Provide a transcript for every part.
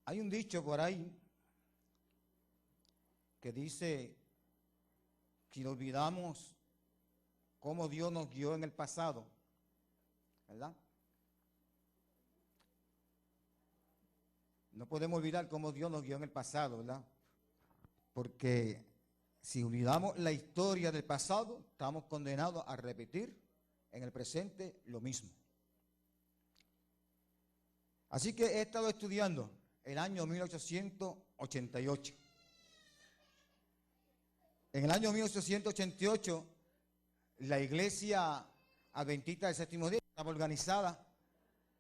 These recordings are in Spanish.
Hay un dicho por ahí que dice, si olvidamos cómo Dios nos guió en el pasado, ¿verdad? No podemos olvidar cómo Dios nos guió en el pasado, ¿verdad? Porque si olvidamos la historia del pasado, estamos condenados a repetir en el presente lo mismo. Así que he estado estudiando el año 1888. En el año 1888, la iglesia adventista del séptimo día estaba organizada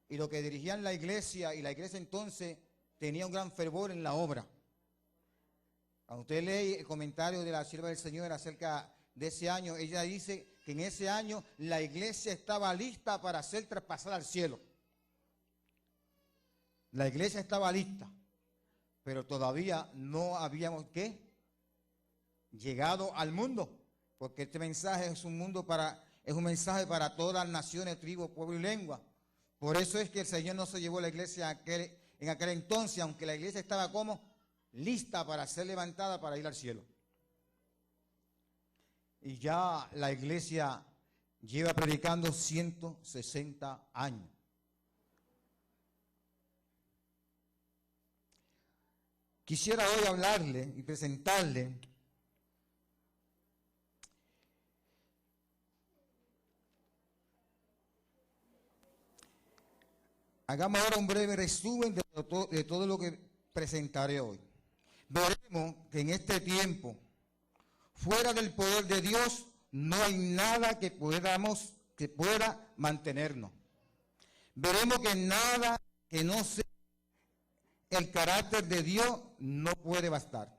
y lo que dirigían la iglesia y la iglesia entonces tenía un gran fervor en la obra. Cuando usted lee el comentario de la sierva del Señor acerca de ese año, ella dice que en ese año la iglesia estaba lista para ser traspasada al cielo. La iglesia estaba lista, pero todavía no habíamos llegado al mundo, porque este mensaje es un mensaje para todas las naciones, tribus, pueblo y lengua. Por eso es que el Señor no se llevó la iglesia en aquel entonces, aunque la iglesia estaba como lista para ser levantada para ir al cielo. Y ya la iglesia lleva predicando 160 años. Quisiera hoy hablarle y presentarle hagamos ahora un breve resumen de todo lo que presentaré hoy. Veremos que en este tiempo, fuera del poder de Dios, no hay nada que pueda mantenernos. Veremos que nada que no sea el carácter de Dios no puede bastar.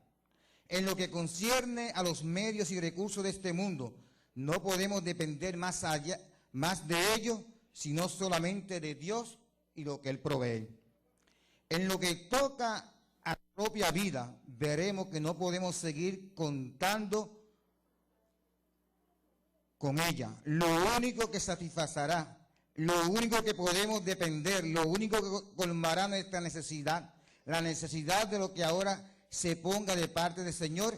En lo que concierne a los medios y recursos de este mundo, no podemos depender más de ellos, sino solamente de Dios y lo que Él provee. En lo que toca a la propia vida, veremos que no podemos seguir contando con ella. Lo único que satisfacerá, lo único que podemos depender, lo único que colmará nuestra necesidad, la necesidad de lo que ahora se ponga de parte del Señor,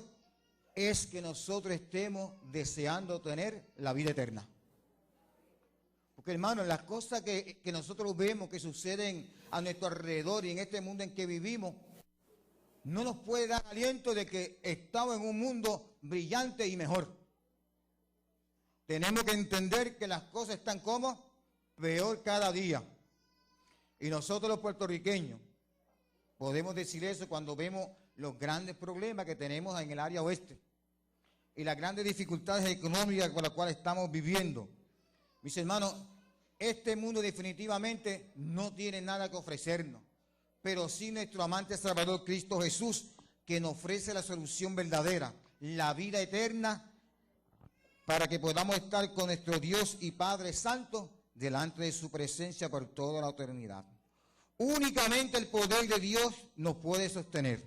es que nosotros estemos deseando tener la vida eterna. Porque, hermanos, las cosas que nosotros vemos que suceden a nuestro alrededor y en este mundo en que vivimos, no nos puede dar aliento de que estamos en un mundo brillante y mejor. Tenemos que entender que las cosas están como peor cada día. Y nosotros los puertorriqueños podemos decir eso cuando vemos los grandes problemas que tenemos en el área oeste y las grandes dificultades económicas con las cuales estamos viviendo. Mis hermanos, este mundo definitivamente no tiene nada que ofrecernos, pero sí nuestro amante Salvador Cristo Jesús, que nos ofrece la solución verdadera, la vida eterna, para que podamos estar con nuestro Dios y Padre Santo delante de su presencia por toda la eternidad. Únicamente el poder de Dios nos puede sostener.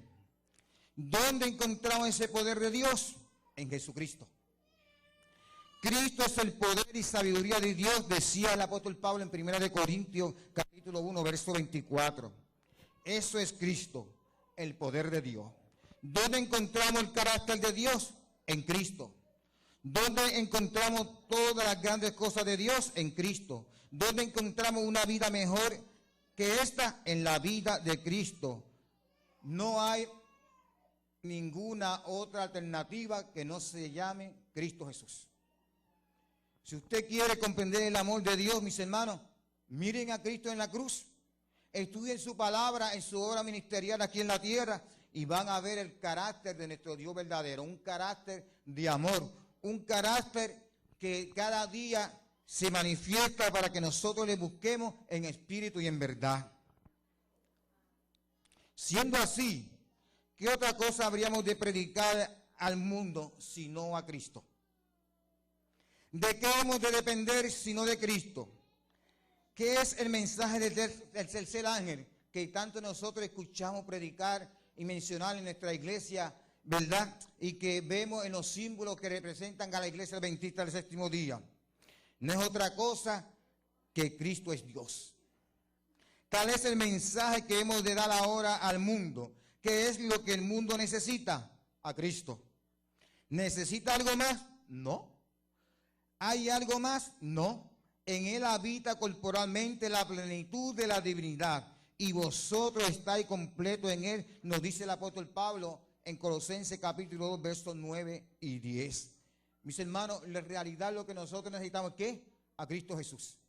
¿Dónde encontramos ese poder de Dios? En Jesucristo. Cristo es el poder y sabiduría de Dios, decía el apóstol Pablo en 1 Corintios capítulo 1, verso 24. Eso es Cristo, el poder de Dios. ¿Dónde encontramos el carácter de Dios? En Cristo. ¿Dónde encontramos todas las grandes cosas de Dios? En Cristo. ¿Dónde encontramos una vida mejor que esta? En la vida de Cristo. No hay ninguna otra alternativa que no se llame Cristo Jesús. Si usted quiere comprender el amor de Dios, mis hermanos, miren a Cristo en la cruz, estudien su palabra en su obra ministerial aquí en la tierra y van a ver el carácter de nuestro Dios verdadero, un carácter de amor, un carácter que cada día se manifiesta para que nosotros le busquemos en espíritu y en verdad. Siendo así, ¿qué otra cosa habríamos de predicar al mundo sino a Cristo? ¿De qué hemos de depender sino de Cristo? ¿Qué es el mensaje del tercer ángel que tanto nosotros escuchamos predicar y mencionar en nuestra iglesia, verdad? Y que vemos en los símbolos que representan a la iglesia adventista del séptimo día. No es otra cosa que Cristo es Dios. Tal es el mensaje que hemos de dar ahora al mundo. ¿Qué es lo que el mundo necesita? A Cristo. ¿Necesita algo más? No. ¿Hay algo más? No. En Él habita corporalmente la plenitud de la divinidad, y vosotros estáis completos en Él, nos dice el apóstol Pablo en Colosenses capítulo 2, versos 9 y 10. Mis hermanos, la realidad lo que nosotros necesitamos es ¿qué? A Cristo Jesús.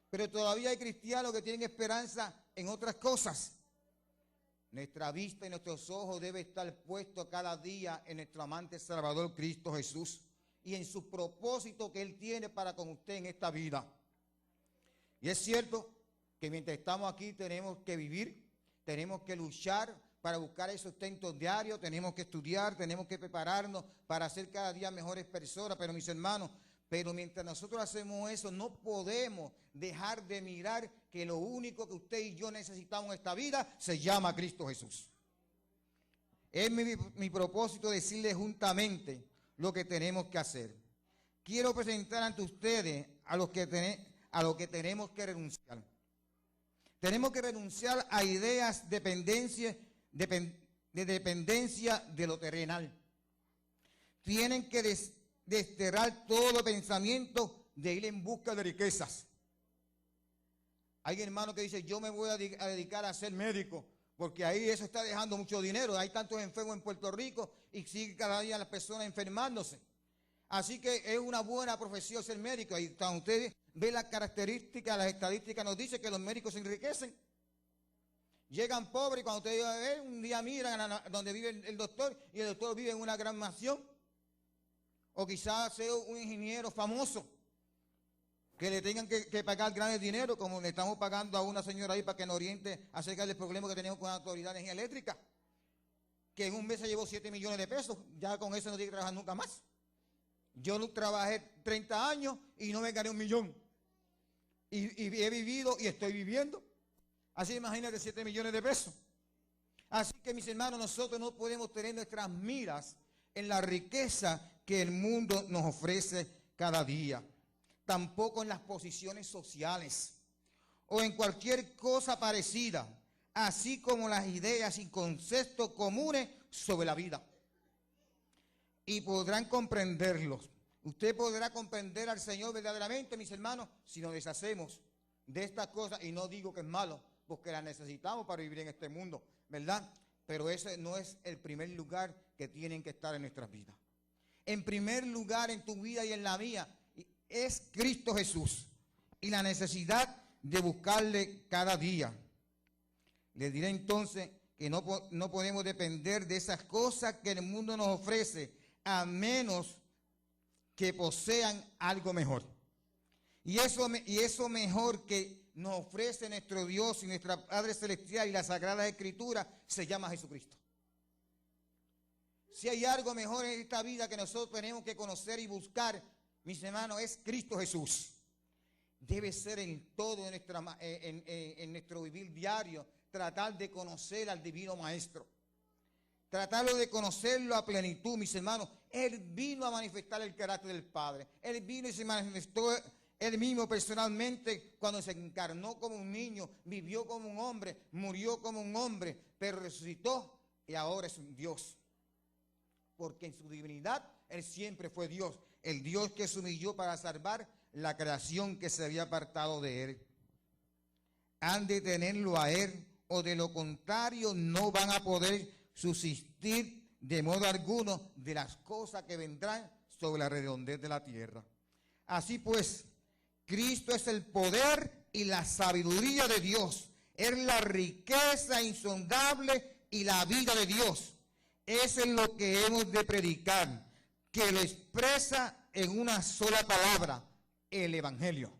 Pero todavía hay cristianos que tienen esperanza en otras cosas. Nuestra vista y nuestros ojos deben estar puestos cada día en nuestro amante Salvador Cristo Jesús y en su propósito que Él tiene para con usted en esta vida. Y es cierto que mientras estamos aquí tenemos que vivir, tenemos que luchar para buscar el sustento diario, tenemos que estudiar, tenemos que prepararnos para ser cada día mejores personas. Pero mis hermanos, pero mientras nosotros hacemos eso, no podemos dejar de mirar que lo único que usted y yo necesitamos en esta vida se llama Cristo Jesús. Es mi propósito decirles juntamente lo que tenemos que hacer. Quiero presentar ante ustedes a lo que tenemos que renunciar. Tenemos que renunciar a ideas de dependencia de lo terrenal. Tienen que desterrar todo pensamiento de ir en busca de riquezas. Hay hermanos que dicen, yo me voy a dedicar a ser médico, porque ahí eso está dejando mucho dinero. Hay tantos enfermos en Puerto Rico y sigue cada día las personas enfermándose. Así que es una buena profesión ser médico. Y cuando ustedes ven las características, las estadísticas nos dicen que los médicos se enriquecen. Llegan pobres y cuando ustedes ven, un día miran donde vive el doctor y el doctor vive en una gran mansión. O quizás sea un ingeniero famoso que le tengan que pagar grandes dinero, como le estamos pagando a una señora ahí para que nos oriente acerca del problema que tenemos con la Autoridad de Energía Eléctrica, que en un mes se llevó 7 millones de pesos, ya con eso no tiene que trabajar nunca más. Yo trabajé 30 años y no me gané 1 millón. Y he vivido y estoy viviendo. Así imagínate 7 millones de pesos. Así que mis hermanos, nosotros no podemos tener nuestras miras en la riqueza que el mundo nos ofrece cada día. Tampoco en las posiciones sociales o en cualquier cosa parecida, así como las ideas y conceptos comunes sobre la vida. Y podrán comprenderlos. Usted podrá comprender al Señor verdaderamente, mis hermanos, si nos deshacemos de estas cosas. Y no digo que es malo, porque las necesitamos para vivir en este mundo, ¿verdad? Pero ese no es el primer lugar que tienen que estar en nuestras vidas. En primer lugar en tu vida y en la mía es Cristo Jesús y la necesidad de buscarle cada día. Le diré entonces que no podemos depender de esas cosas que el mundo nos ofrece, a menos que posean algo mejor. Y eso mejor que nos ofrece nuestro Dios y nuestra Padre Celestial y la Sagrada Escritura se llama Jesucristo. Si hay algo mejor en esta vida que nosotros tenemos que conocer y buscar, mis hermanos, es Cristo Jesús. Debe ser en todo en nuestro vivir diario, tratar de conocer al Divino Maestro. Tratarlo de conocerlo a plenitud, mis hermanos. Él vino a manifestar el carácter del Padre. Él vino y se manifestó él mismo personalmente cuando se encarnó como un niño, vivió como un hombre, murió como un hombre, pero resucitó y ahora es un Dios. Porque en su divinidad Él siempre fue Dios, el Dios que se humilló para salvar la creación que se había apartado de Él. Han de tenerlo a Él, o de lo contrario no van a poder subsistir de modo alguno de las cosas que vendrán sobre la redondez de la tierra. Así pues, Cristo es el poder y la sabiduría de Dios, es la riqueza insondable y la vida de Dios. Eso es lo que hemos de predicar, que lo expresa en una sola palabra, el Evangelio.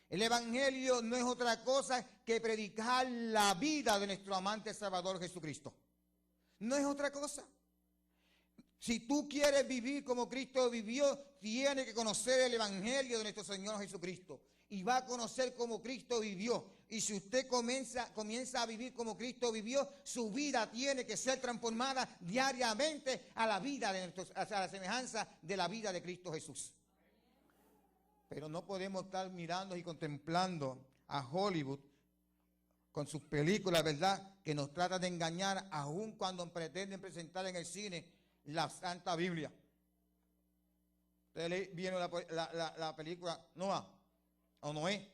El Evangelio no es otra cosa que predicar la vida de nuestro amante Salvador Jesucristo. No es otra cosa. Si tú quieres vivir como Cristo vivió, tienes que conocer el Evangelio de nuestro Señor Jesucristo. Y va a conocer cómo Cristo vivió. Y si usted comienza a vivir como Cristo vivió, su vida tiene que ser transformada diariamente a la vida de a la semejanza de la vida de Cristo Jesús. Pero no podemos estar mirando y contemplando a Hollywood con sus películas, ¿verdad?, que nos tratan de engañar aun cuando pretenden presentar en el cine la Santa Biblia. Ustedes vieron la película Noah o Noé.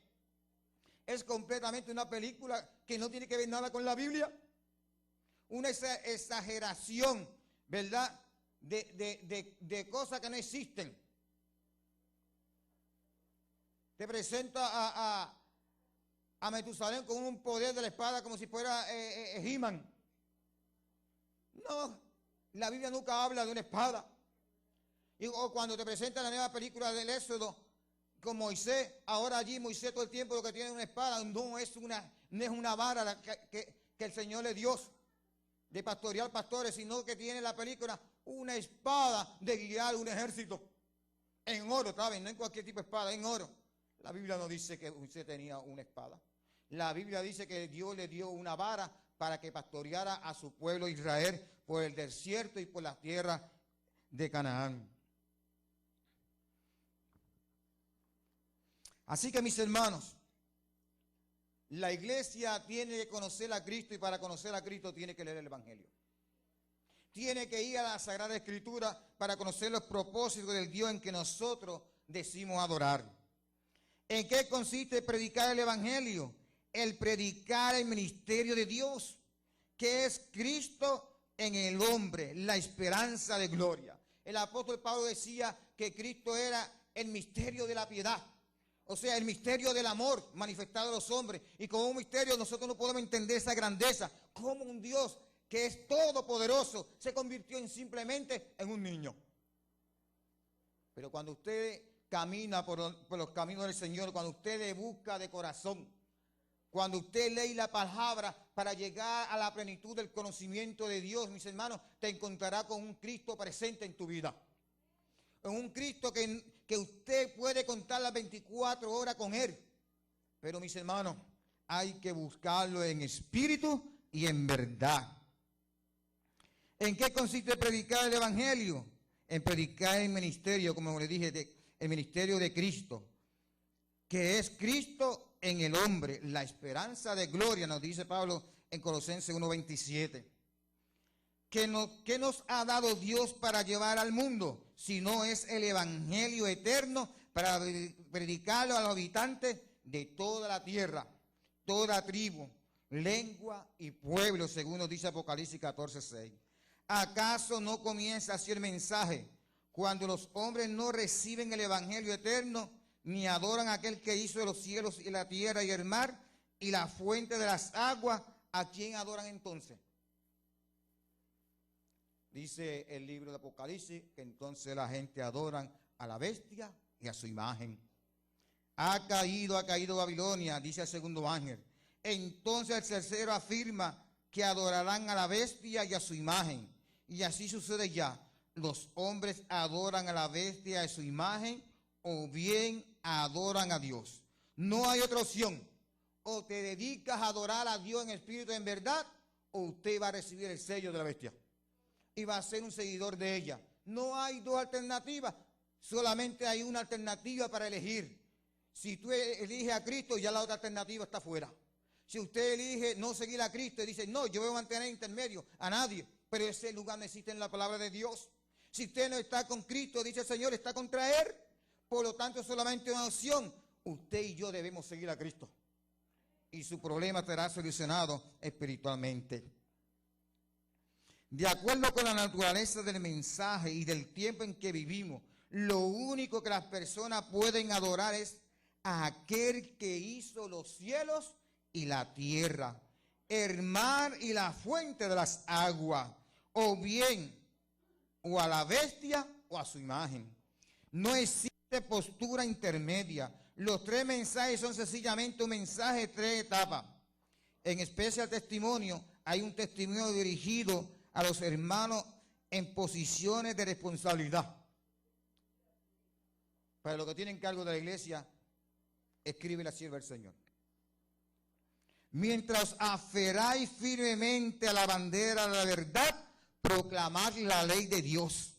Es completamente una película que no tiene que ver nada con la Biblia. Una exageración, ¿verdad?, de cosas que no existen. Te presenta a Metusalén con un poder de la espada como si fuera He-Man. No, la Biblia nunca habla de una espada. O cuando te presenta la nueva película del Éxodo con Moisés, ahora allí Moisés todo el tiempo lo que tiene es una espada, no es una vara que el Señor le dio de pastorear pastores, sino que tiene la película una espada de guiar un ejército en oro, ¿saben? No en cualquier tipo de espada, en oro. La Biblia no dice que Moisés tenía una espada. La Biblia dice que Dios le dio una vara para que pastoreara a su pueblo Israel por el desierto y por la tierra de Canaán. Así que, mis hermanos, la iglesia tiene que conocer a Cristo, y para conocer a Cristo tiene que leer el Evangelio. Tiene que ir a la Sagrada Escritura para conocer los propósitos del Dios en que nosotros decimos adorar. ¿En qué consiste predicar el Evangelio? El predicar el ministerio de Dios, que es Cristo en el hombre, la esperanza de gloria. El apóstol Pablo decía que Cristo era el misterio de la piedad. O sea, el misterio del amor manifestado a los hombres. Y como un misterio nosotros no podemos entender esa grandeza. Como un Dios que es todopoderoso se convirtió simplemente en un niño. Pero cuando usted camina por los caminos del Señor, cuando usted le busca de corazón, cuando usted lee la palabra para llegar a la plenitud del conocimiento de Dios, mis hermanos, te encontrará con un Cristo presente en tu vida. En un Cristo que usted puede contar las 24 horas con Él. Pero, mis hermanos, hay que buscarlo en espíritu y en verdad. ¿En qué consiste predicar el Evangelio? En predicar el ministerio, como le dije, el ministerio de Cristo, que es Cristo en el hombre, la esperanza de gloria, nos dice Pablo en Colosenses 1:27. ¿Qué nos ha dado Dios para llevar al mundo? Si no es el Evangelio eterno para predicarlo a los habitantes de toda la tierra, toda tribu, lengua y pueblo, según nos dice Apocalipsis 14:6. ¿Acaso no comienza así el mensaje cuando los hombres no reciben el Evangelio eterno, ni adoran a aquel que hizo los cielos y la tierra y el mar y la fuente de las aguas? ¿A quién adoran entonces? Dice el libro de Apocalipsis que entonces la gente adoran a la bestia y a su imagen. Ha caído Babilonia, dice el segundo ángel. Entonces el tercero afirma que adorarán a la bestia y a su imagen. Y así sucede ya. Los hombres adoran a la bestia y a su imagen, o bien adoran a Dios. No hay otra opción. O te dedicas a adorar a Dios en espíritu y en verdad, o usted va a recibir el sello de la bestia y va a ser un seguidor de ella. No hay dos alternativas, solamente hay una alternativa para elegir. Si tú eliges a Cristo, ya la otra alternativa está fuera. Si usted elige no seguir a Cristo y dice, no, yo voy a mantener intermedio a nadie, pero ese lugar no existe en la palabra de Dios. Si usted no está con Cristo, dice el Señor, está contra Él. Por lo tanto, solamente una opción. Usted y yo debemos seguir a Cristo. Y su problema será solucionado espiritualmente. De acuerdo con la naturaleza del mensaje y del tiempo en que vivimos, lo único que las personas pueden adorar es a aquel que hizo los cielos y la tierra, el mar y la fuente de las aguas, o bien, o a la bestia o a su imagen. No existe postura intermedia. Los tres mensajes son sencillamente un mensaje de tres etapas. En especie al testimonio, hay un testimonio dirigido a los hermanos en posiciones de responsabilidad. Para los que tienen cargo de la iglesia, escribe la sierva del Señor. Mientras aferráis firmemente a la bandera de la verdad, proclamad la ley de Dios.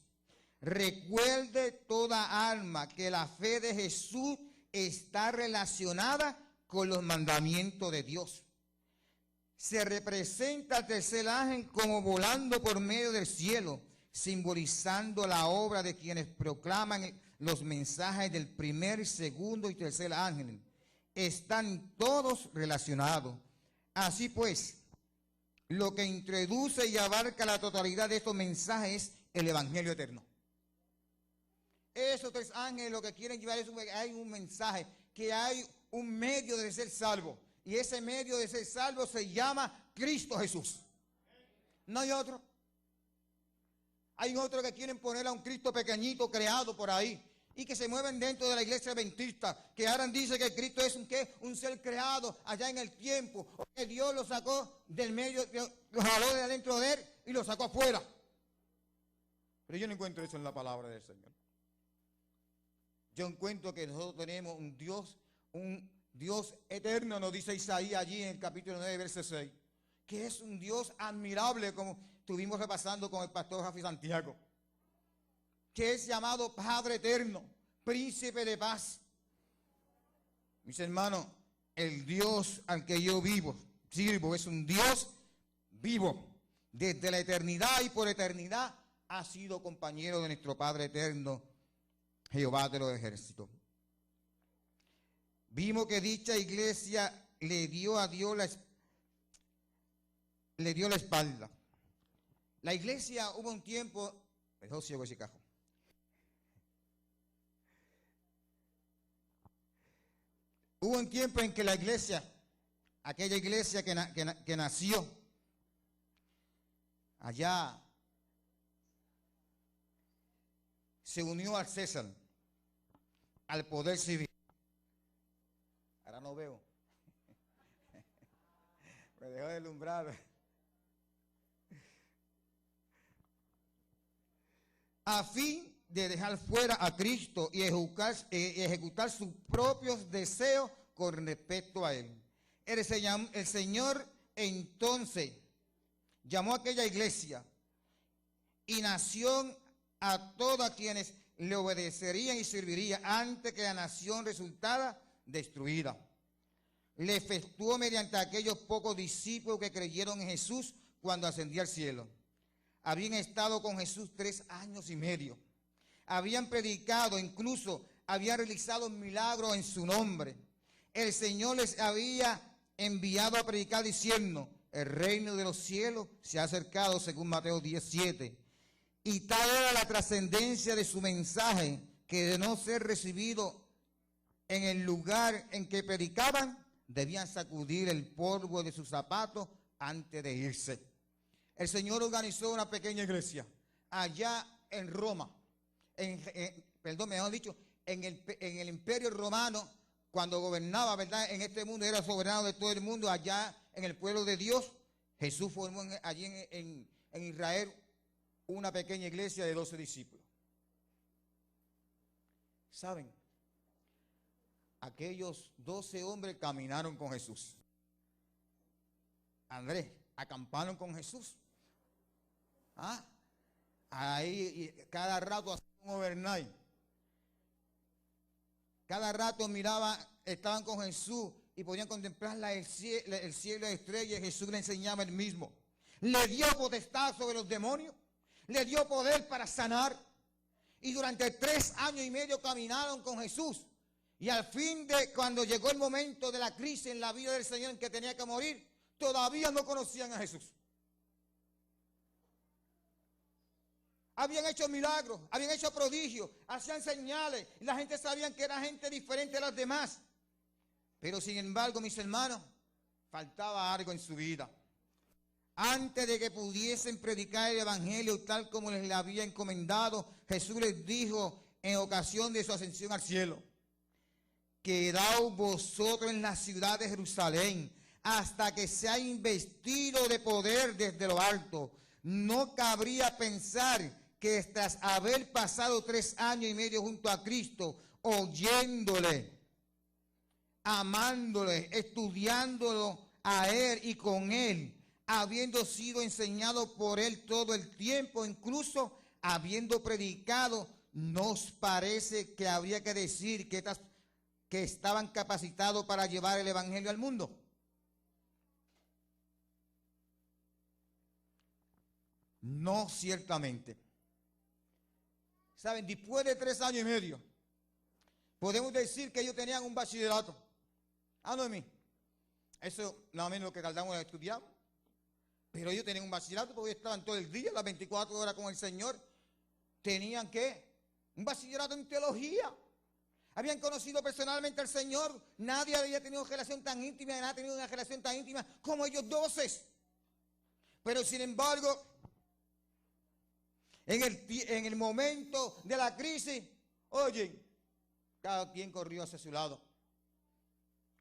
Recuerde toda alma que la fe de Jesús está relacionada con los mandamientos de Dios. Se representa al tercer ángel como volando por medio del cielo, simbolizando la obra de quienes proclaman los mensajes del primer, segundo y tercer ángel. Están todos relacionados. Así pues, lo que introduce y abarca la totalidad de estos mensajes es el evangelio eterno. Esos tres ángeles lo que quieren llevar es que hay un mensaje, que hay un medio de ser salvo. Y ese medio de ser salvo se llama Cristo Jesús. No hay otro. Hay otros que quieren poner a un Cristo pequeñito creado por ahí y que se mueven dentro de la iglesia adventista, que ahora dice que Cristo es un ser creado allá en el tiempo, o que Dios lo sacó del medio, lo jaló de adentro de él y lo sacó afuera. Pero yo no encuentro eso en la palabra del Señor. Yo encuentro que nosotros tenemos un Dios eterno, nos dice Isaías allí en el capítulo 9, verso 6, que es un Dios admirable, como estuvimos repasando con el pastor Rafi Santiago, que es llamado Padre eterno, Príncipe de paz. Mis hermanos, el Dios al que yo sirvo, es un Dios vivo. Desde la eternidad y por eternidad ha sido compañero de nuestro Padre eterno, Jehová de los ejércitos. Vimos que dicha iglesia le dio a Dios la espalda. La iglesia hubo un tiempo, hubo un tiempo en que la iglesia, aquella iglesia que nació allá, se unió al César, al poder civil. Ahora no veo. Me dejó deslumbrado. A fin de dejar fuera a Cristo y ejecutar sus propios deseos con respecto a Él. El Señor entonces llamó a aquella iglesia y nación a todos quienes le obedecerían y servirían antes que la nación resultara destruida. Le efectuó mediante aquellos pocos discípulos que creyeron en Jesús cuando ascendió al cielo. Habían estado con Jesús 3 años y medio. Habían predicado, incluso habían realizado milagros en su nombre. El Señor les había enviado a predicar diciendo: el reino de los cielos se ha acercado, según Mateo 17. Y tal era la trascendencia de su mensaje, que de no ser recibido en el lugar en que predicaban, debían sacudir el polvo de sus zapatos antes de irse. El Señor organizó una pequeña iglesia allá en Roma, en el Imperio Romano, cuando gobernaba, ¿verdad? En este mundo, era soberano de todo el mundo. Allá en el pueblo de Dios, Jesús formó allí en Israel una pequeña iglesia de 12 discípulos. ¿Saben? Aquellos 12 hombres caminaron con Jesús. Andrés, acamparon con Jesús. Ahí cada rato hacían un overnight. Cada rato miraban, estaban con Jesús y podían contemplar el cielo y las estrellas. Jesús le enseñaba el mismo. Le dio potestad sobre los demonios. Le dio poder para sanar. Y durante 3 años y medio caminaron con Jesús. Y al fin cuando llegó el momento de la crisis en la vida del Señor, en que tenía que morir, todavía no conocían a Jesús. Habían hecho milagros, habían hecho prodigios, hacían señales. Y la gente sabía que era gente diferente a las demás. Pero sin embargo, mis hermanos, faltaba algo en su vida. Antes de que pudiesen predicar el evangelio tal como les había encomendado, Jesús les dijo en ocasión de su ascensión al cielo: quedaos vosotros en la ciudad de Jerusalén hasta que sea investido de poder desde lo alto. No cabría pensar que tras haber pasado 3 años y medio junto a Cristo, oyéndole, amándole, estudiándolo a Él y con Él, habiendo sido enseñado por Él todo el tiempo, incluso habiendo predicado, nos parece que habría que decir que estas que estaban capacitados para llevar el evangelio al mundo. No, ciertamente. Saben, después de 3 años y medio, podemos decir que ellos tenían un bachillerato. No de mí. Eso nada menos lo que tardamos en estudiar. Pero ellos tenían un bachillerato porque estaban todo el día, las 24 horas con el Señor. Tenían ¿qué? Un bachillerato en teología. Habían conocido personalmente al Señor. Nadie había tenido una relación tan íntima, nadie ha tenido una relación tan íntima como ellos 12. Pero sin embargo, en el momento de la crisis, oye, cada quien corrió hacia su lado.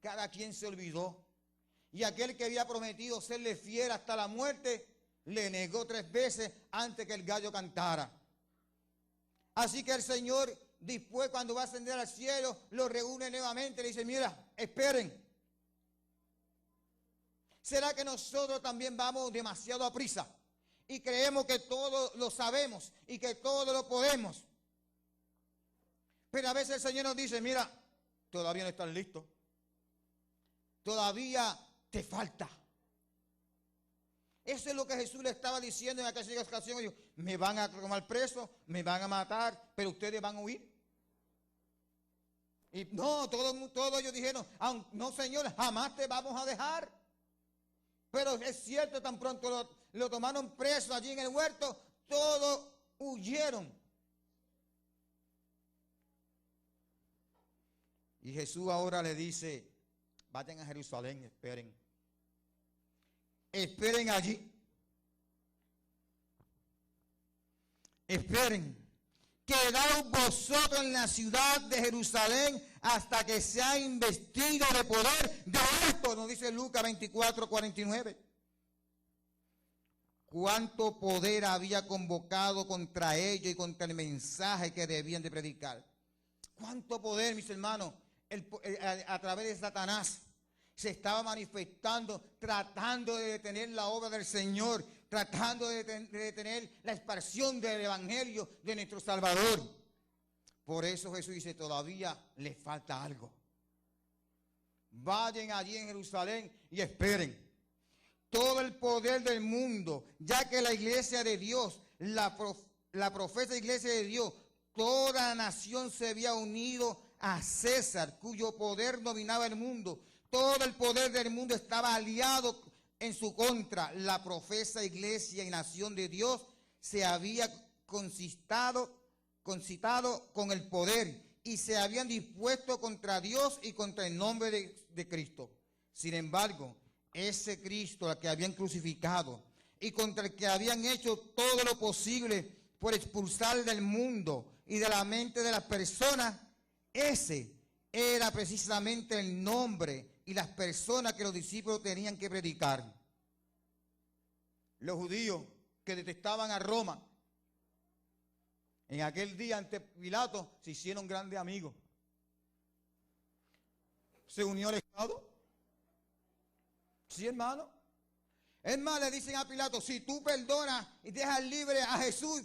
Cada quien se olvidó. Y aquel que había prometido serle fiel hasta la muerte, le negó 3 veces antes que el gallo cantara. Así que el Señor, después cuando va a ascender al cielo, lo reúne nuevamente y le dice, mira, esperen. ¿Será que nosotros también vamos demasiado a prisa? Y creemos que todo lo sabemos y que todo lo podemos. Pero a veces el Señor nos dice, mira, todavía no estás listo. Todavía te falta. Eso es lo que Jesús le estaba diciendo en aquella ocasión. Dijo, me van a tomar preso, me van a matar, pero ustedes van a huir. Y no, todos ellos dijeron, no Señor, jamás te vamos a dejar. Pero es cierto, tan pronto lo tomaron preso allí en el huerto, todos huyeron. Y Jesús ahora le dice, vayan a Jerusalén, esperen. Esperen allí. Esperen. Quedaos vosotros en la ciudad de Jerusalén hasta que sea investido de poder de esto, nos dice Lucas 24:49. Cuánto poder había convocado contra ellos y contra el mensaje que debían de predicar. Cuánto poder, mis hermanos, a través de Satanás se estaba manifestando, tratando de detener la obra del Señor, tratando de detener la expansión del evangelio de nuestro Salvador. Por eso Jesús dice, todavía le falta algo. Vayan allí en Jerusalén y esperen. Todo el poder del mundo, ya que la iglesia de Dios, la profesa iglesia de Dios, toda la nación se había unido a César, cuyo poder dominaba el mundo. Todo el poder del mundo estaba aliado en su contra. La profesa iglesia y nación de Dios se había concitado con el poder y se habían dispuesto contra Dios y contra el nombre de Cristo. Sin embargo, ese Cristo al que habían crucificado y contra el que habían hecho todo lo posible por expulsar del mundo y de la mente de las personas, ese era precisamente el nombre y las personas que los discípulos tenían que predicar. Los judíos que detestaban a Roma, en aquel día ante Pilato se hicieron grandes amigos. Se unió al Estado. Sí, hermano. Es más, le dicen a Pilato, si tú perdonas y dejas libre a Jesús,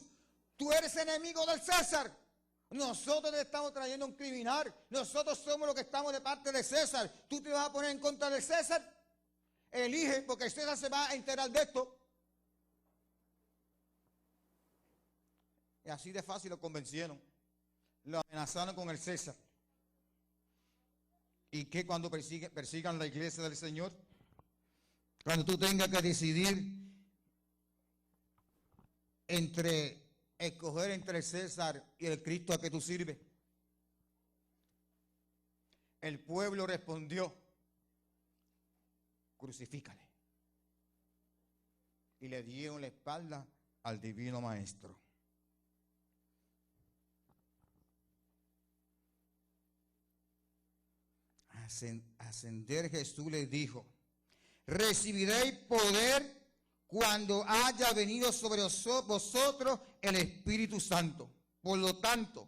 tú eres enemigo del César. Nosotros le estamos trayendo un criminal. Nosotros somos los que estamos de parte de César. ¿Tú te vas a poner en contra de César? Elige, porque César se va a enterar de esto. Y así de fácil lo convencieron. Lo amenazaron con el César. ¿Y qué cuando persigan la iglesia del Señor? Cuando tú tengas que decidir escoger entre el César y el Cristo a que tú sirves. El pueblo respondió, crucifícale. Y le dieron la espalda al divino maestro. Ascender Jesús les dijo, recibiréis poder cuando haya venido sobre vosotros el Espíritu Santo. Por lo tanto,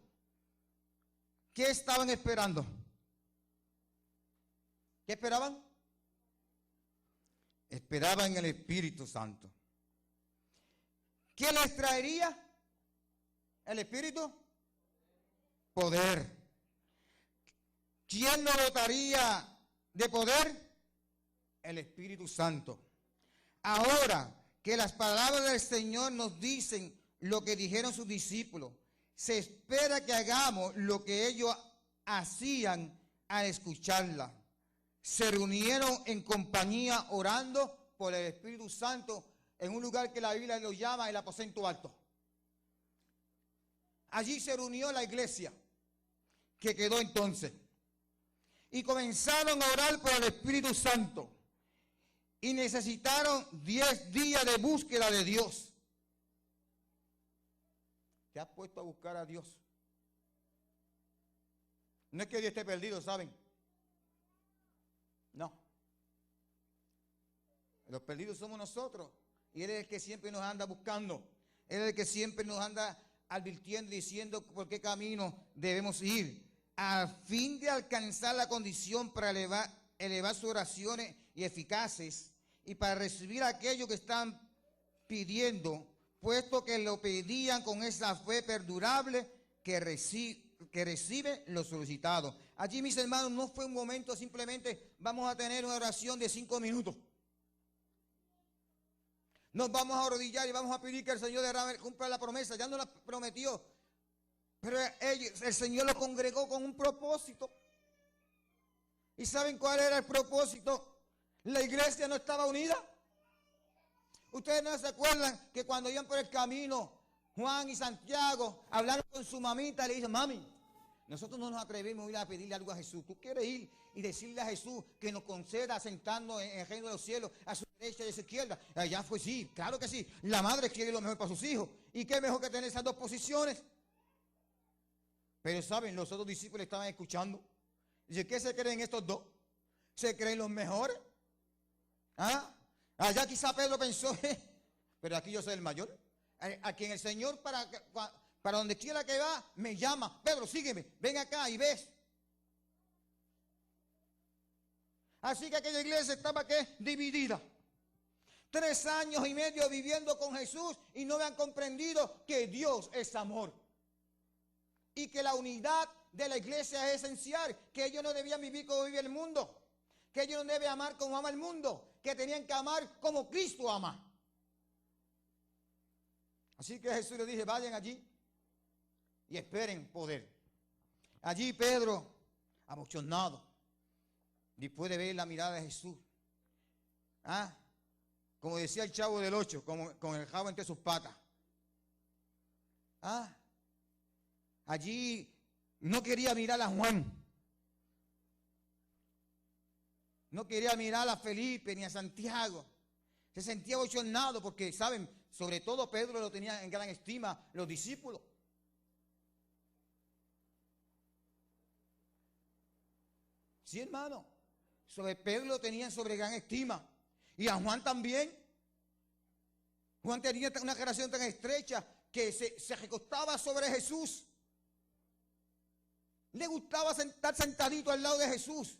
¿qué estaban esperando? ¿Qué esperaban? Esperaban el Espíritu Santo. ¿Qué les traería el Espíritu? Poder. ¿Quién nos dotaría de poder? El Espíritu Santo. Ahora que las palabras del Señor nos dicen lo que dijeron sus discípulos, se espera que hagamos lo que ellos hacían al escucharla. Se reunieron en compañía orando por el Espíritu Santo en un lugar que la Biblia lo llama el aposento alto. Allí se reunió la iglesia que quedó entonces. Y comenzaron a orar por el Espíritu Santo. Y necesitaron 10 días de búsqueda de Dios. ¿Te has puesto a buscar a Dios? No es que Dios esté perdido, ¿saben? No. Los perdidos somos nosotros. Y Él es el que siempre nos anda buscando. Él es el que siempre nos anda advirtiendo y diciendo por qué camino debemos ir. A fin de alcanzar la condición para elevar sus oraciones y eficaces y para recibir aquello que están pidiendo, puesto que lo pedían con esa fe perdurable que recibe lo solicitado. Allí, mis hermanos, no fue un momento simplemente vamos a tener una oración de 5 minutos. Nos vamos a arrodillar y vamos a pedir que el Señor cumpla la promesa. Ya nos la prometió. Pero el Señor lo congregó con un propósito. ¿Y saben cuál era el propósito? La iglesia no estaba unida. Ustedes no se acuerdan que cuando iban por el camino, Juan y Santiago hablaron con su mamita y le dicen, mami, nosotros no nos atrevemos a ir a pedirle algo a Jesús. ¿Tú quieres ir y decirle a Jesús que nos conceda sentando en el reino de los cielos a su derecha y a su izquierda? Allá fue sí, claro que sí. La madre quiere lo mejor para sus hijos. ¿Y qué mejor que tener esas dos posiciones? Pero saben, los otros discípulos estaban escuchando. Dice, ¿qué se creen estos dos? ¿Se creen los mejores? ¿Ah? Allá quizá Pedro pensó, pero aquí yo soy el mayor. A quien el Señor para donde quiera que va, me llama. Pedro, sígueme, ven acá y ves. Así que aquella iglesia estaba ¿qué? Dividida. 3 años y medio viviendo con Jesús y no habían comprendido que Dios es amor. Y que la unidad de la iglesia es esencial, que ellos no debían vivir como vive el mundo, que ellos no deben amar como ama el mundo, que tenían que amar como Cristo ama. Así que Jesús les dije, vayan allí y esperen poder. Allí Pedro, abochornado, después de ver la mirada de Jesús, como decía el Chavo del 8, con el jabo entre sus patas. Allí no quería mirar a Juan, no quería mirar a Felipe ni a Santiago. Se sentía abochornado porque, ¿saben? Sobre todo Pedro lo tenía en gran estima los discípulos. Sí, hermano. Sobre Pedro lo tenían sobre gran estima. Y a Juan también. Juan tenía una relación tan estrecha que se recostaba sobre Jesús. Le gustaba estar sentadito al lado de Jesús.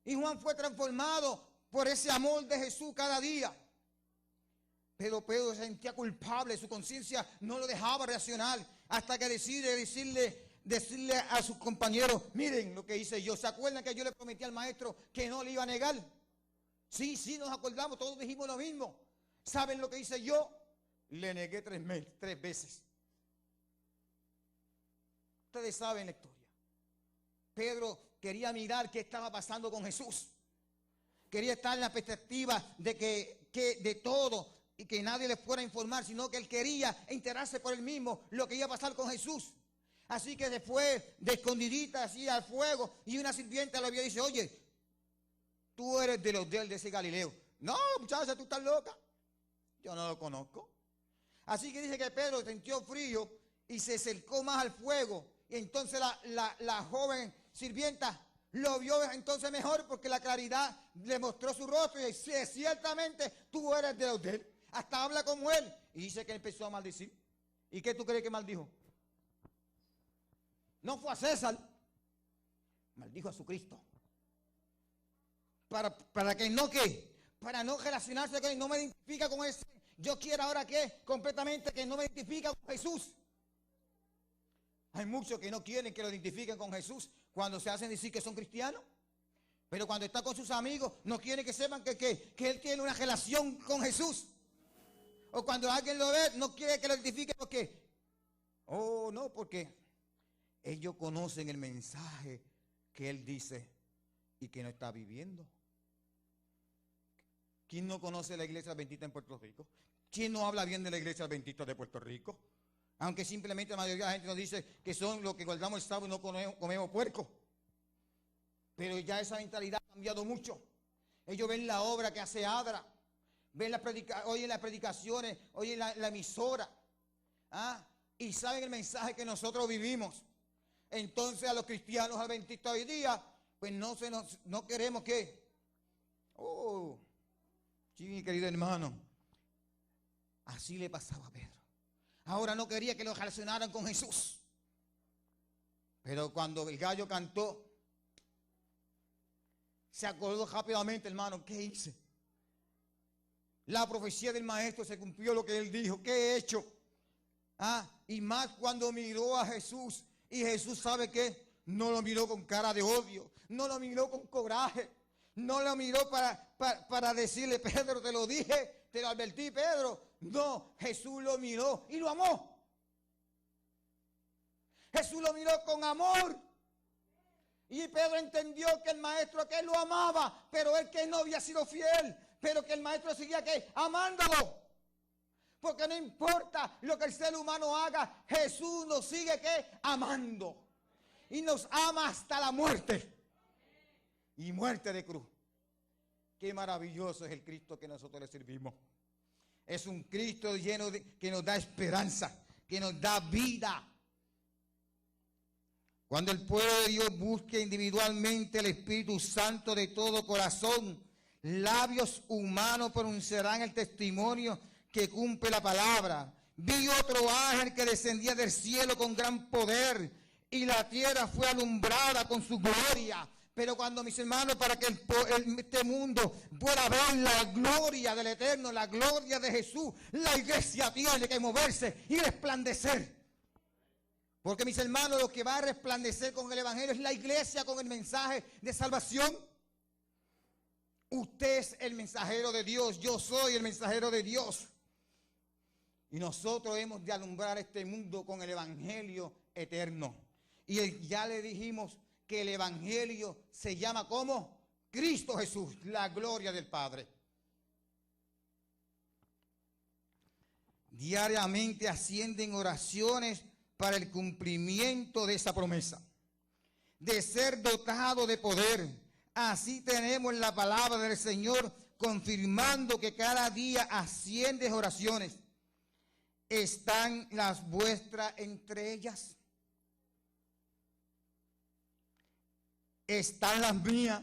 Y Juan fue transformado por ese amor de Jesús cada día. Pero Pedro se sentía culpable, su conciencia no lo dejaba reaccionar, hasta que decide decirle a sus compañeros, miren lo que hice yo. ¿Se acuerdan que yo le prometí al maestro que no le iba a negar? Sí, nos acordamos, todos dijimos lo mismo. ¿Saben lo que hice yo? Le negué 3 veces. Ustedes saben la historia. Pedro quería mirar qué estaba pasando con Jesús. Quería estar en la perspectiva de que de todo y que nadie le fuera a informar, sino que él quería enterarse por él mismo lo que iba a pasar con Jesús. Así que se fue de escondidita así al fuego y una sirvienta lo vio y dice, oye, tú eres de los de ese Galileo. No, muchacha, tú estás loca. Yo no lo conozco. Así que dice que Pedro sintió frío y se acercó más al fuego. Y entonces la joven sirvienta lo vio entonces mejor porque la claridad le mostró su rostro y dice, ciertamente tú eres de los de él. Hasta habla como él. Y dice que empezó a maldecir. ¿Y qué tú crees que maldijo? No fue a César. Maldijo a su Cristo. Para que no qué. Para no relacionarse con él. No me identifica con ese. Yo quiero ahora que completamente que no me identifica con Jesús. Hay muchos que no quieren que lo identifiquen con Jesús cuando se hacen decir que son cristianos. Pero cuando está con sus amigos, no quiere que sepan que él tiene una relación con Jesús. O cuando alguien lo ve, no quiere que lo identifique porque, no, porque ellos conocen el mensaje que él dice y que no está viviendo. ¿Quién no conoce la iglesia adventista en Puerto Rico? ¿Quién no habla bien de la iglesia adventista de Puerto Rico? Aunque simplemente la mayoría de la gente nos dice que son los que guardamos el sábado y no comemos puerco. Pero ya esa mentalidad ha cambiado mucho. Ellos ven la obra que hace Adra, oyen las predicaciones, oyen la emisora, y saben el mensaje que nosotros vivimos. Entonces a los cristianos adventistas hoy día, pues no queremos que, sí, mi querido hermano, así le pasaba a Pedro. Ahora no quería que lo relacionaran con Jesús. Pero cuando el gallo cantó, se acordó rápidamente, hermano, ¿qué hice? La profecía del maestro se cumplió lo que él dijo. ¿Qué he hecho? Y más cuando miró a Jesús. Y Jesús, ¿sabe qué? No lo miró con cara de odio. No lo miró con coraje. No lo miró para decirle, Pedro, te lo dije, te lo advertí, Pedro. No, Jesús lo miró y lo amó. Jesús lo miró con amor. Y Pedro entendió que el maestro aquel lo amaba, pero él que no había sido fiel, pero que el maestro seguía que amándolo. Porque no importa lo que el ser humano haga, Jesús nos sigue que amando. Y nos ama hasta la muerte. Y muerte de cruz. Qué maravilloso es el Cristo que nosotros le servimos. Es un Cristo que nos da esperanza, que nos da vida. Cuando el pueblo de Dios busque individualmente el Espíritu Santo de todo corazón, labios humanos pronunciarán el testimonio que cumple la palabra. Vi otro ángel que descendía del cielo con gran poder y la tierra fue alumbrada con su gloria. Pero cuando, mis hermanos, para que este mundo pueda ver la gloria del Eterno, la gloria de Jesús, la iglesia tiene que moverse y resplandecer. Porque, mis hermanos, lo que va a resplandecer con el Evangelio es la iglesia con el mensaje de salvación. Usted es el mensajero de Dios, yo soy el mensajero de Dios. Y nosotros hemos de alumbrar este mundo con el Evangelio eterno. Y ya le dijimos que el Evangelio se llama como Cristo Jesús, la gloria del Padre. Diariamente ascienden oraciones para el cumplimiento de esa promesa, de ser dotado de poder. Así tenemos la palabra del Señor confirmando que cada día ascienden oraciones. ¿Están las vuestras entre ellas? ¿Están las mías?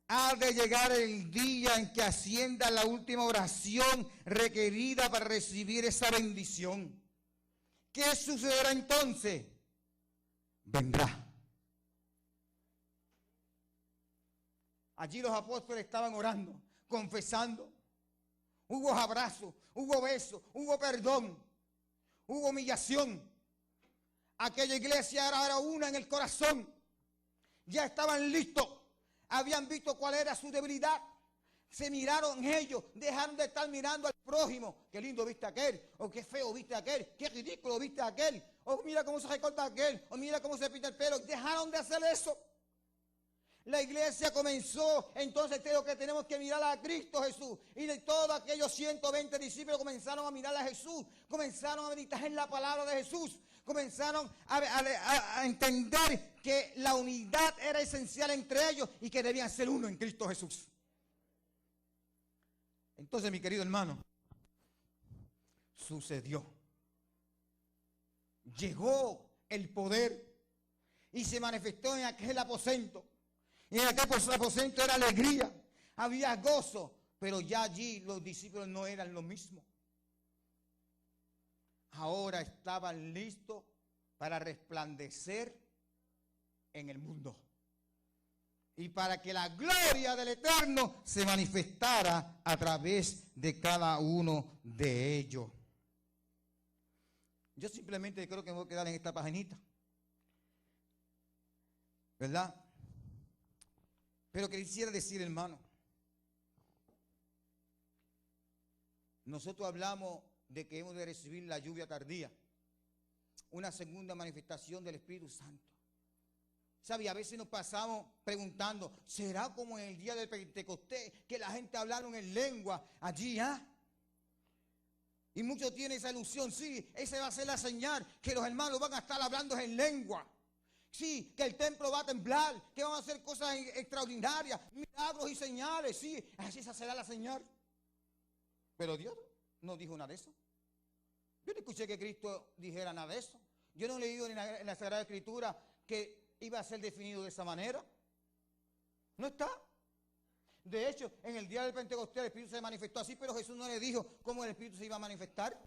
Ha de llegar el día en que ascienda la última oración requerida para recibir esa bendición. ¿Qué sucederá entonces? Vendrá. Allí los apóstoles estaban orando, confesando. Hubo abrazos, hubo besos, hubo perdón, hubo humillación. Aquella iglesia era una en el corazón. Ya estaban listos. Habían visto cuál era su debilidad. Se miraron ellos, dejaron de estar mirando al prójimo. Qué lindo viste aquel, o qué feo viste aquel, qué ridículo viste aquel, o mira cómo se recorta aquel, o mira cómo se pinta el pelo. Dejaron de hacer eso. La iglesia comenzó, entonces creo que tenemos que mirar a Cristo Jesús. Y de todos aquellos 120 discípulos comenzaron a mirar a Jesús, comenzaron a meditar en la palabra de Jesús, comenzaron a entender que la unidad era esencial entre ellos y que debían ser uno en Cristo Jesús. Entonces, mi querido hermano, sucedió. Llegó el poder y se manifestó en aquel aposento. Y en aquel aposento era alegría, había gozo, pero ya allí los discípulos no eran lo mismo. Ahora estaban listos para resplandecer en el mundo. Y para que la gloria del Eterno se manifestara a través de cada uno de ellos. Yo simplemente creo que me voy a quedar en esta paginita, ¿verdad? Pero quisiera decir, hermano, nosotros hablamos de que hemos de recibir la lluvia tardía, una segunda manifestación del Espíritu Santo. ¿Sabe? A veces nos pasamos preguntando, ¿será como en el día del Pentecostés que la gente hablaron en lengua allí, Y muchos tienen esa ilusión, sí, esa va a ser la señal, que los hermanos van a estar hablando en lengua. Sí, que el templo va a temblar, que van a hacer cosas extraordinarias, milagros y señales, sí, así esa será la señal. Pero Dios no dijo nada de eso. Yo no escuché que Cristo dijera nada de eso. Yo no he leído en la Sagrada Escritura que iba a ser definido de esa manera. No está. De hecho, en el día del Pentecostés el Espíritu se manifestó así, pero Jesús no le dijo cómo el Espíritu se iba a manifestar.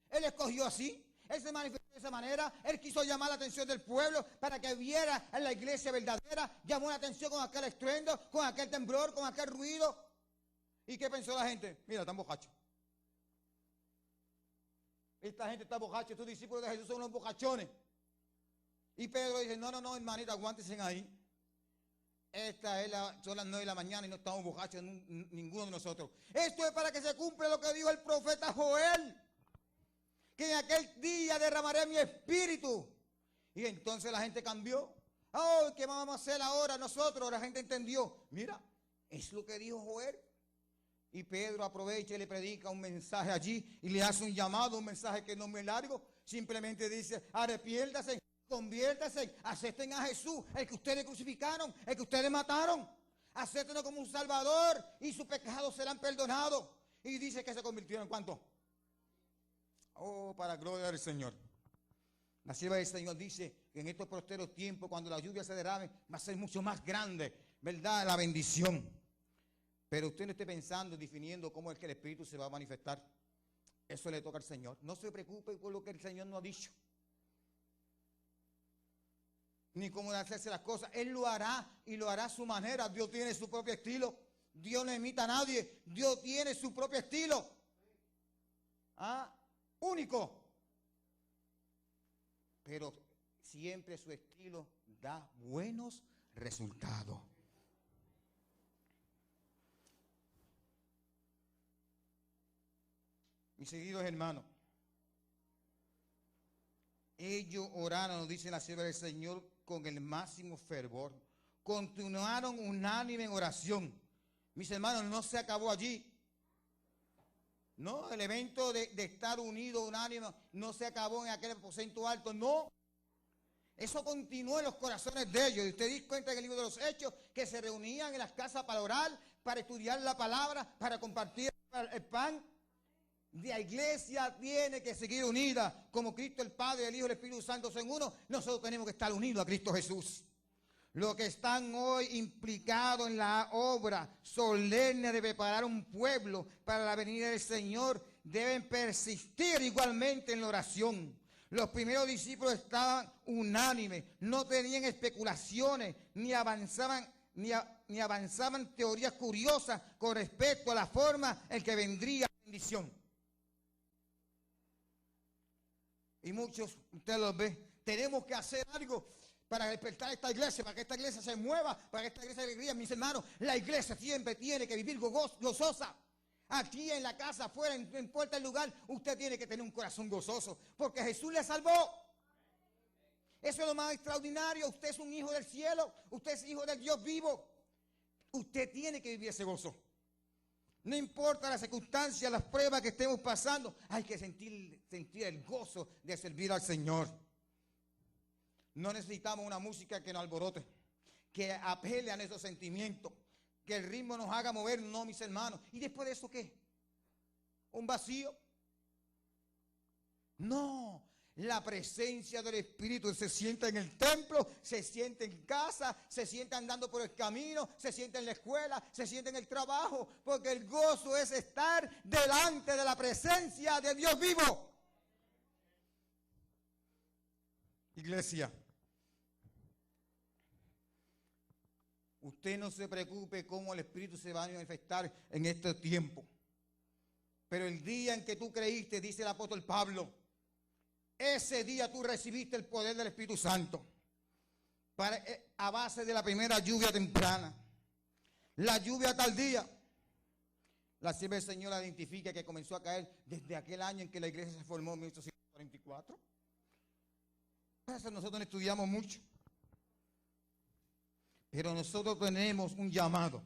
Él escogió así, Él se manifestó de esa manera. Él quiso llamar la atención del pueblo para que viera en la iglesia verdadera. Llamó la atención con aquel estruendo, con aquel temblor, con aquel ruido. ¿Y qué pensó la gente? Mira, están borrachos. Esta gente está borracha, estos discípulos de Jesús son unos bocachones. Y Pedro dice, no, hermanita, aguántense ahí. Son las 9 de la mañana y no estamos borrachos ninguno de nosotros. Esto es para que se cumpla lo que dijo el profeta Joel, que en aquel día derramaré mi espíritu. Y entonces la gente cambió. Oh, ¿qué vamos a hacer ahora nosotros? La gente entendió. Mira, es lo que dijo Joel. Y Pedro aprovecha y le predica un mensaje allí y le hace un llamado, un mensaje que no es muy largo. Simplemente dice, arrepiéntase, conviértase, acepten a Jesús, el que ustedes crucificaron, el que ustedes mataron. Acéptenlo como un salvador y sus pecados serán perdonados. Y dice que se convirtieron en ¿cuánto? Oh, para gloria del Señor. La sierva del Señor dice que en estos posteros tiempos, cuando la lluvia se derrame, va a ser mucho más grande, ¿verdad? La bendición. Pero usted no esté pensando, definiendo cómo es que el Espíritu se va a manifestar. Eso le toca al Señor. No se preocupe por lo que el Señor no ha dicho. Ni cómo hacerse las cosas. Él lo hará y lo hará a su manera. Dios tiene su propio estilo. Dios no imita a nadie. Dios tiene su propio estilo. Único. Pero siempre su estilo da buenos resultados. Mis seguidos hermanos, ellos oraron, nos dice la sierva del Señor, con el máximo fervor. Continuaron unánime en oración. Mis hermanos, no se acabó allí. No, el evento de estar unido, unánime, no se acabó en aquel aposento alto, no. Eso continuó en los corazones de ellos. Y usted dice cuenta en el libro de los Hechos que se reunían en las casas para orar, para estudiar la palabra, para compartir el pan. La iglesia tiene que seguir unida, como Cristo el Padre, el Hijo y el Espíritu Santo son uno. Nosotros tenemos que estar unidos a Cristo Jesús. Los que están hoy implicados en la obra solemne de preparar un pueblo para la venida del Señor deben persistir igualmente en la oración. Los primeros discípulos estaban unánimes, no tenían especulaciones, ni avanzaban teorías curiosas con respecto a la forma en que vendría la bendición. Y muchos, usted los ve, tenemos que hacer algo para despertar esta iglesia, para que esta iglesia se mueva, para que esta iglesia de alegría. Mis hermanos, la iglesia siempre tiene que vivir gozosa. Aquí en la casa, afuera, no importa el lugar, usted tiene que tener un corazón gozoso, porque Jesús le salvó. Eso es lo más extraordinario. Usted es un hijo del cielo, usted es hijo del Dios vivo. Usted tiene que vivir ese gozo. No importa las circunstancias, las pruebas que estemos pasando, hay que sentir el gozo de servir al Señor. No necesitamos una música que nos alborote, que apele a nuestros sentimientos, que el ritmo nos haga mover, no, mis hermanos. ¿Y después de eso qué? ¿Un vacío? No. La presencia del Espíritu se siente en el templo, se siente en casa, se siente andando por el camino, se siente en la escuela, se siente en el trabajo, porque el gozo es estar delante de la presencia de Dios vivo. Iglesia, usted no se preocupe cómo el Espíritu se va a manifestar en este tiempo. Pero el día en que tú creíste, dice el apóstol Pablo, ese día tú recibiste el poder del Espíritu Santo a base de la primera lluvia temprana. La lluvia tal día, la sierva del Señor identifica que comenzó a caer desde aquel año en que la iglesia se formó en 1844. Nosotros no estudiamos mucho, pero nosotros tenemos un llamado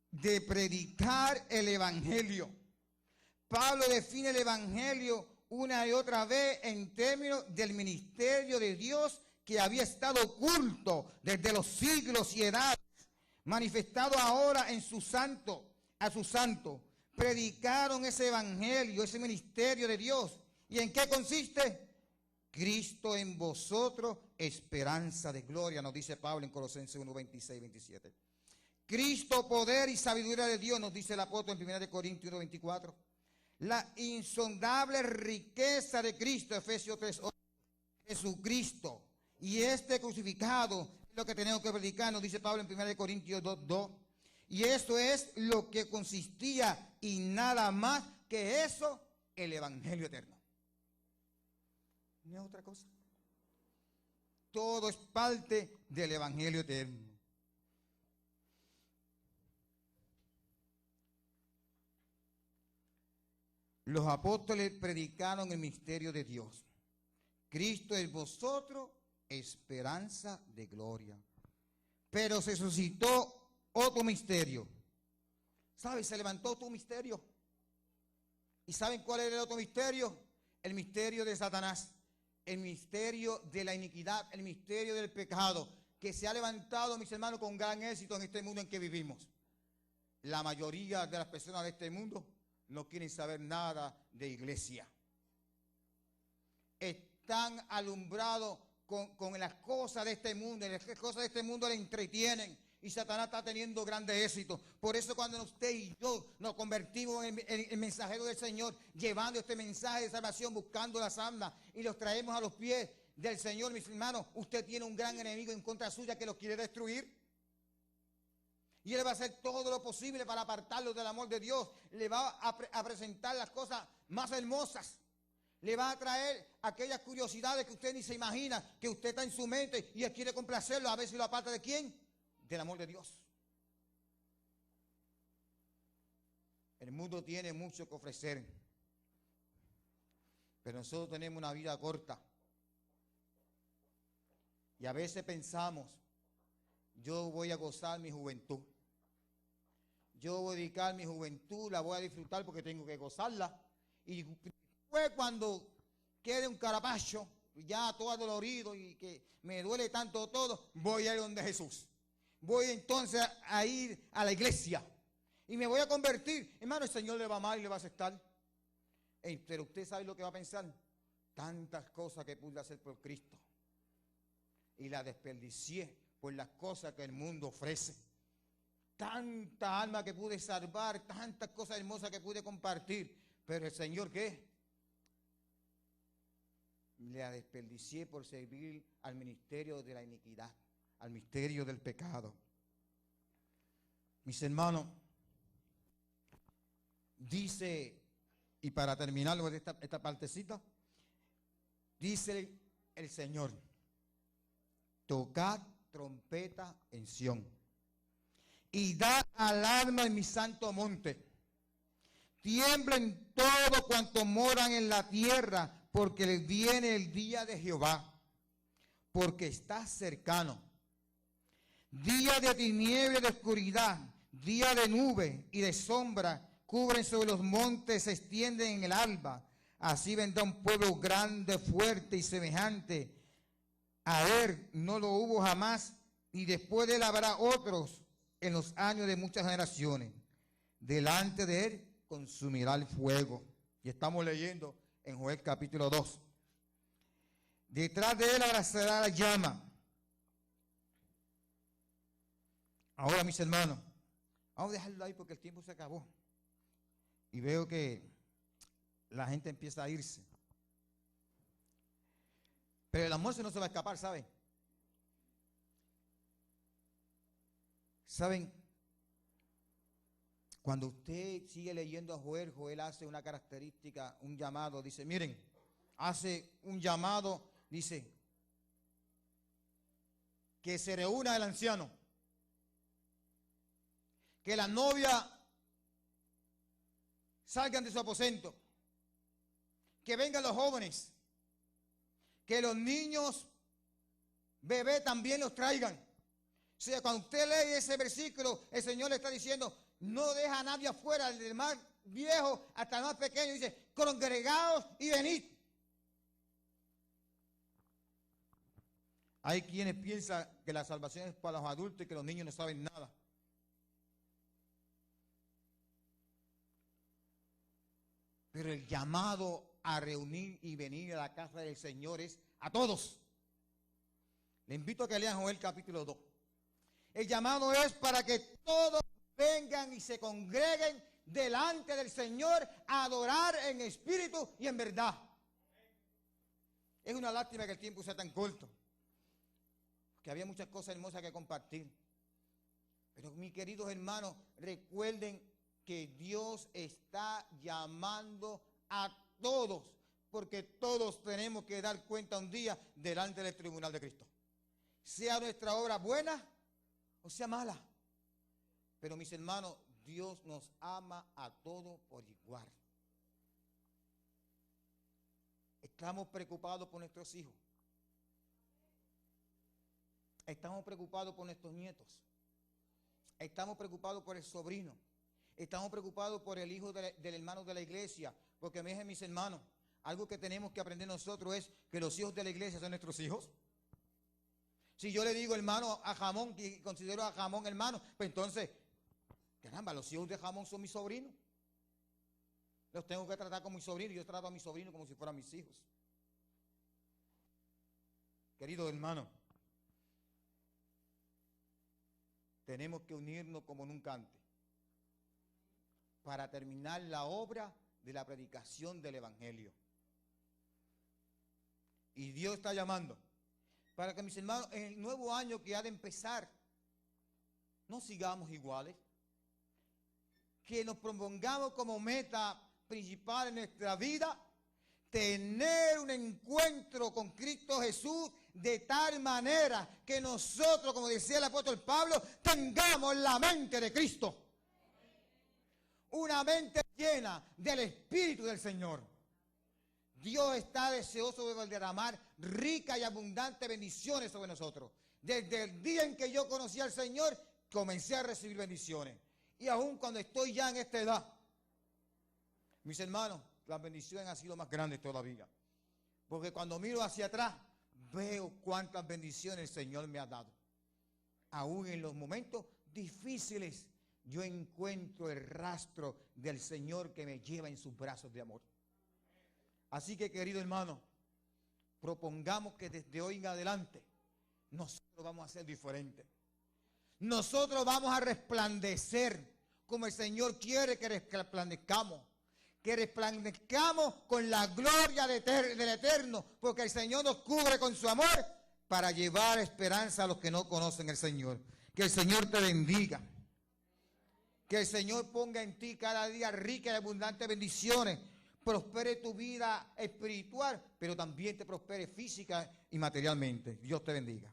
de predicar el evangelio. Pablo define el evangelio una y otra vez en términos del ministerio de Dios que había estado oculto desde los siglos y edades, manifestado ahora en su santo, a su santo. Predicaron ese evangelio, ese ministerio de Dios. ¿Y en qué consiste? Cristo en vosotros, esperanza de gloria, nos dice Pablo en Colosenses 1, 26, 27. Cristo, poder y sabiduría de Dios, nos dice el apóstol en 1 Corintios 1, 24. La insondable riqueza de Cristo, Efesios 3, 8. Jesucristo y este crucificado es lo que tenemos que predicar, nos dice Pablo en 1 Corintios 2, 2. Y eso es lo que consistía y nada más que eso, el evangelio eterno. No es otra cosa. Todo es parte del evangelio eterno. Los apóstoles predicaron el misterio de Dios. Cristo es vosotros, esperanza de gloria. Pero se suscitó otro misterio. ¿Saben? Se levantó otro misterio. ¿Y saben cuál era el otro misterio? El misterio de Satanás. El misterio de la iniquidad, el misterio del pecado, que se ha levantado, mis hermanos, con gran éxito en este mundo en que vivimos. La mayoría de las personas de este mundo no quieren saber nada de iglesia. Están alumbrados con las cosas de este mundo, y las cosas de este mundo le entretienen. Y Satanás está teniendo grande éxito. Por eso cuando usted y yo nos convertimos en mensajeros del Señor, llevando este mensaje de salvación, buscando las almas y los traemos a los pies del Señor, mis hermanos, usted tiene un gran enemigo en contra suya que los quiere destruir. Y Él va a hacer todo lo posible para apartarlos del amor de Dios. Le va a presentar las cosas más hermosas. Le va a traer aquellas curiosidades que usted ni se imagina, que usted está en su mente y Él quiere complacerlo. A ver si lo aparta de quién. Del amor de Dios. El mundo tiene mucho que ofrecer, pero nosotros tenemos una vida corta. Y a veces pensamos, yo voy a gozar mi juventud. Yo voy a dedicar mi juventud, la voy a disfrutar porque tengo que gozarla. Y después cuando quede un carapacho, ya todo adolorido y que me duele tanto todo, voy a ir donde Jesús. Voy entonces a ir a la iglesia y me voy a convertir. Hermano, el Señor le va a amar y le va a aceptar. Pero usted sabe lo que va a pensar. Tantas cosas que pude hacer por Cristo y la desperdicié por las cosas que el mundo ofrece. Tanta alma que pude salvar, tantas cosas hermosas que pude compartir. Pero el Señor, ¿qué? Le desperdicié por servir al ministerio de la iniquidad, al misterio del pecado. Mis hermanos, dice, y para terminar esta partecita, dice el Señor, tocad trompeta en Sión y dad alarma en mi santo monte. Tiemblen todos cuantos moran en la tierra, porque les viene el día de Jehová, porque está cercano. Día de tiniebla y de oscuridad, día de nube y de sombra, cubren sobre los montes, se extienden en el alba. Así vendrá un pueblo grande, fuerte y semejante a él, no lo hubo jamás, y después de él habrá otros en los años de muchas generaciones. Delante de él consumirá el fuego. Y estamos leyendo en Joel capítulo 2. Detrás de él abrazará la llama. Ahora, mis hermanos, vamos a dejarlo ahí porque el tiempo se acabó. Y veo que la gente empieza a irse. Pero el almuerzo no se va a escapar, ¿saben? ¿Saben? Cuando usted sigue leyendo a Joel, Joel hace una característica, un llamado, dice, miren, hace un llamado, dice, que se reúna el anciano, que la novia salgan de su aposento, que vengan los jóvenes, que los niños, bebés también los traigan. O sea, cuando usted lee ese versículo, el Señor le está diciendo, no deja a nadie afuera, desde el más viejo hasta el más pequeño, dice, congregaos y venid. Hay quienes piensan que la salvación es para los adultos y que los niños no saben nada. Pero el llamado a reunir y venir a la casa del Señor es a todos. Le invito a que lean Joel capítulo 2. El llamado es para que todos vengan y se congreguen delante del Señor a adorar en espíritu y en verdad. Es una lástima que el tiempo sea tan corto, que había muchas cosas hermosas que compartir. Pero mis queridos hermanos, recuerden que Dios está llamando a todos, porque todos tenemos que dar cuenta un día delante del tribunal de Cristo. Sea nuestra obra buena o sea mala. Pero mis hermanos, Dios nos ama a todos por igual. Estamos preocupados por nuestros hijos. Estamos preocupados por nuestros nietos. Estamos preocupados por el sobrino. Estamos preocupados por el hijo del hermano de la iglesia. Porque me dicen mis hermanos, algo que tenemos que aprender nosotros es que los hijos de la iglesia son nuestros hijos. Si yo le digo hermano a Jamón, y considero a Jamón hermano, pues entonces, caramba, los hijos de Jamón son mis sobrinos. Los tengo que tratar como mis sobrinos. Yo trato a mis sobrinos como si fueran mis hijos. Queridos hermanos, tenemos que unirnos como nunca antes para terminar la obra de la predicación del Evangelio. Y Dios está llamando para que, mis hermanos, en el nuevo año que ha de empezar, no sigamos iguales, que nos propongamos como meta principal en nuestra vida tener un encuentro con Cristo Jesús de tal manera que nosotros, como decía el apóstol Pablo, tengamos la mente de Cristo. Una mente llena del Espíritu del Señor. Dios está deseoso de derramar rica y abundante bendiciones sobre nosotros. Desde el día en que yo conocí al Señor, comencé a recibir bendiciones. Y aún cuando estoy ya en esta edad, mis hermanos, las bendiciones han sido más grandes todavía. Porque cuando miro hacia atrás, veo cuántas bendiciones el Señor me ha dado. Aún en los momentos difíciles, yo encuentro el rastro del Señor que me lleva en sus brazos de amor. Así que, querido hermano, propongamos que desde hoy en adelante nosotros vamos a ser diferentes. Nosotros vamos a resplandecer como el Señor quiere que resplandezcamos. Que resplandezcamos con la gloria del Eterno, porque el Señor nos cubre con su amor para llevar esperanza a los que no conocen al Señor. Que el Señor te bendiga. Que el Señor ponga en ti cada día ricas y abundantes bendiciones. Prospere tu vida espiritual, pero también te prospere física y materialmente. Dios te bendiga.